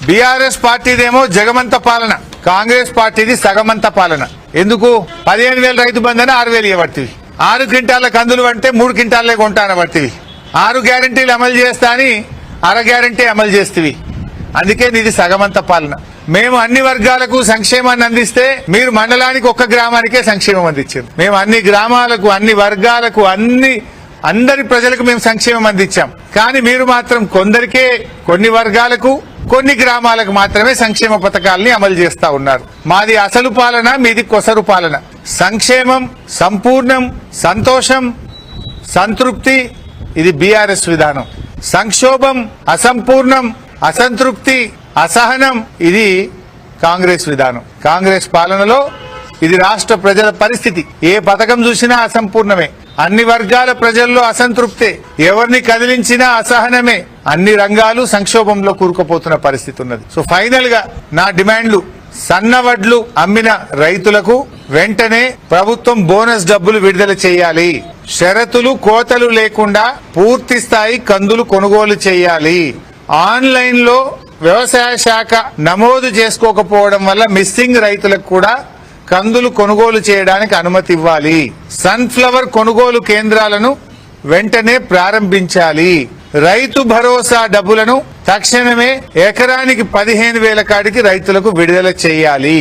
BRS పార్టీదేమో జగమంత పాలన, కాంగ్రెస్ పార్టీది సగమంత పాలన. ఎందుకు 15,000 రైతు బంధన 6,000 ఇవ్వబడుతుంది. 6 క్వింటాల కందులు అంటే 3 క్వింటాలే కొంటాన పడుతుంది. 6 గ్యారంటీలు అమలు చేస్తా అని అర గ్యారంటీ అమలు చేస్తుంది. అందుకే నీది సగమంత పాలన. మేము అన్ని వర్గాలకు సంక్షేమాన్ని అందిస్తే మీరు మండలానికి ఒక్క గ్రామానికే సంక్షేమం అందించారు. మేము అన్ని గ్రామాలకు, అన్ని వర్గాలకు, అందరి ప్రజలకు మేము సంక్షేమం అందించాం. కానీ మీరు మాత్రం కొందరికే, కొన్ని వర్గాలకు, కొన్ని గ్రామాలకు మాత్రమే సంక్షేమ పథకాలని అమలు చేస్తా ఉన్నారు. మాది అసలు పాలన, మీది కొసరు పాలన. సంక్షేమం, సంపూర్ణం, సంతోషం, సంతృప్తి ఇది బీఆర్ఎస్ విధానం. సంక్షోభం, అసంపూర్ణం, అసంతృప్తి, అసహనం ఇది కాంగ్రెస్ విధానం. కాంగ్రెస్ పాలనలో ఇది రాష్ట్ర ప్రజల పరిస్థితి. ఏ పథకం చూసినా అసంపూర్ణమే, అన్ని వర్గాల ప్రజల్లో అసంతృప్తే, ఎవరిని కదిలించినా అసహనమే, అన్ని రంగాలు సంక్షోభంలో కూరుకుపోతున్న పరిస్థితి ఉన్నది. సో ఫైనల్ గా నా డిమాండ్లు, సన్నవడ్లు అమ్మిన రైతులకు వెంటనే ప్రభుత్వం బోనస్ డబ్బులు విడుదల చేయాలి. షరతులు, కోతలు లేకుండా పూర్తి స్థాయి కందులు కొనుగోలు చేయాలి. ఆన్లైన్ లో వ్యవసాయ శాఖ నమోదు చేసుకోకపోవడం వల్ల మిస్సింగ్ రైతులకు కూడా కందులు కొనుగోలు చేయడానికి అనుమతి ఇవ్వాలి. సన్ఫ్లవర్ కొనుగోలు కేంద్రాలను వెంటనే ప్రారంభించాలి. రైతు భరోసా డబ్బులను తక్షణమే ఎకరానికి 15,000 కాడికి రైతులకు విడుదల చేయాలి.